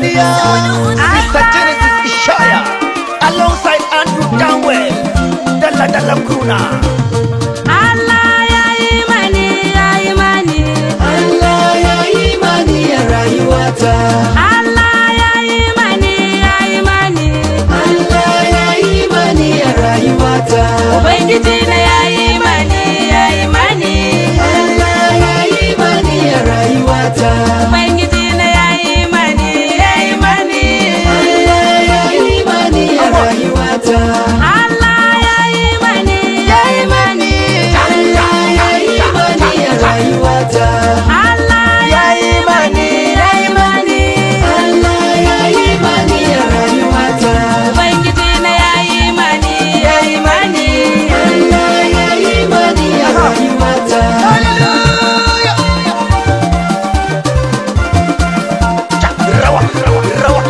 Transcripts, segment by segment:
Godiya, Sister Genesis Ishaya, alongside Andrew Danwell, Dalla Kruna. Allah ya yi mani, ya yi mani. Allah ya yi mani a rayuwata. Allah ya yi mani, ya yi mani. Allah ya yi mani a rayuwata. Ubangiji na ya yi mani, ya yi mani. Allah ya yi mani a rayuwata. Ubangiji na ya yi mani, ya yi mani. Allah ya yi mani a rayuwata. Allah ya yi mani, ya yi mani. Allah ya yi mani a rayuwata. Allah ya yi mani, ya yi mani. Allah ya yi mani a rayuwata. Ubangiji na ya yi mani, ya yi mani. Allah ya yi mani a rayuwata. Rawa, rawa, rawa,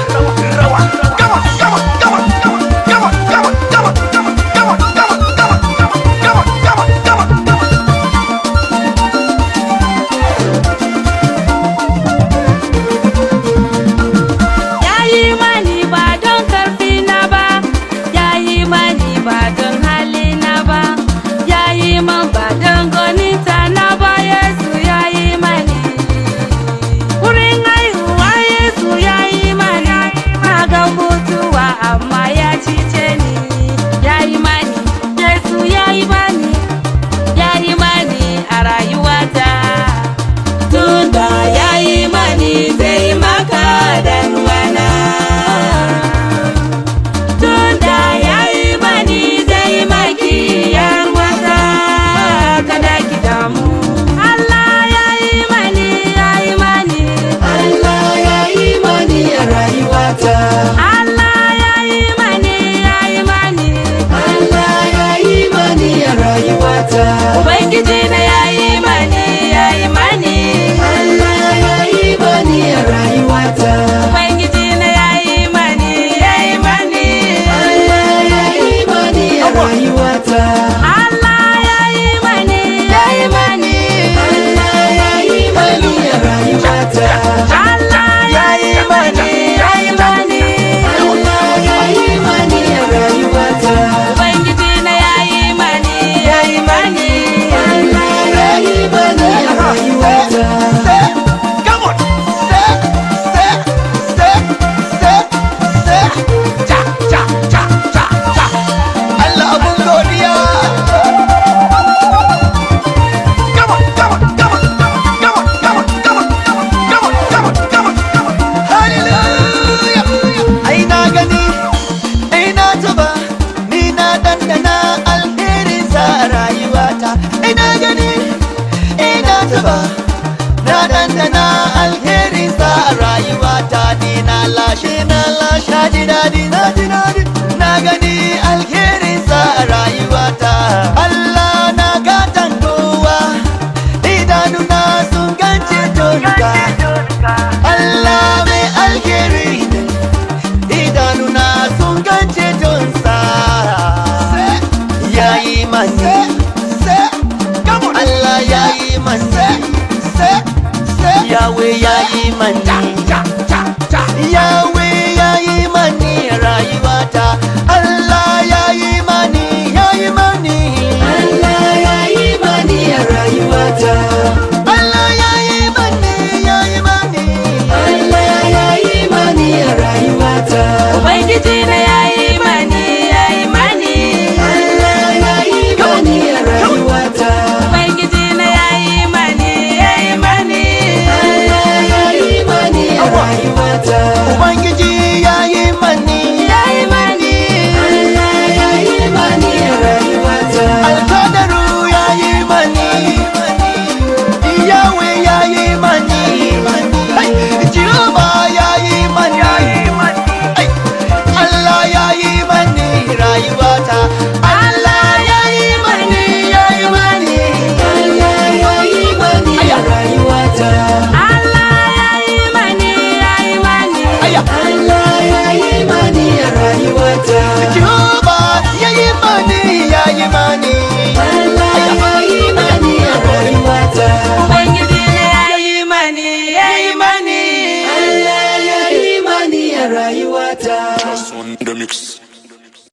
rawa. Come on, come on, come on, come on, come on, come on, come on, come on, come on, come on, come on, come on, come on, come on, come on. Ya yi mani ba don karfi na ba, ya yi mani ba don hali na ba, ya yi man ba don gonita na ba. Yesu ya yi mani, wurin haihuwa Yesu ya yi mani, na ga mutuwa amma ya cice ni. Ya yi mani, Yesu ya yi mani, ya yi mani a rayuwata. Tunda ya yi mani zai maka da ruwana. Tunda ya yi mani zai maki yan wata. Kada ki damu. Allah ya yi mani, ya yi mani. Allah ya yi mani a rayuwata. Allah ya yi mani, ya yi mani. Allah ya yi mani a rayuwata. Ubangiji na ya yi mani, ya yi mani. Allah ya yi mani a rayuwata. Ubangiji na ya yi mani, ya yi mani. Allah ya yi mani a rayuwata. Allah ya yi mani, ya yi mani. Allah ya yi mani a rayuwata. Allah ya yi mani, ya yi mani. Allah ya yi mani a rayuwata. Ubangiji na ya yi mani, ya yi mani. Allah ya yi mani a rayuwata. Come on, say, cha, cha, cha, cha, cha. Allah abun godiya. Come on, come on, come on, come on, come on, come on, come on, come on, come on, come on, come on. Hallelujah. Ai na gani, ai na taba, ni na dandana alherin sa a rayuwata. Ai na gani, ai na taba, na dandana alherin sa a rayuwata. Ni na lashe, ji daɗi, na gani alherin sa a rayuwata. Allah na gatan kowa, idanuna sun gance tonka. Allah mai alheri ne, idanuna sun gance tonsa. Ya yi mani, Allah ya yi mani, Yahweh ya yi mani, Yahweh ya yi mani rayuwata. Allah ya yi mani, ya yi mani. Allah ya yi mani a rayuwata. Allah ya yi mani, ya yi mani. Allah ya yi mani a rayuwata. Ubangiji na ya yi mani, ya yi mani. Allah ya yi mani a rayuwata. Ubangiji na ya yi mani, ya yi mani. Allah ya yi mani a rayuwata. Ubangiji ya yi mani, Ya yi mani. Allah ya yi mani a rayuwata. Alkadaru ya yi mani, Yahweh ya yi mani, Hey, Jehovah ya yi mani, Hey, Allah rayuwata. On the mix.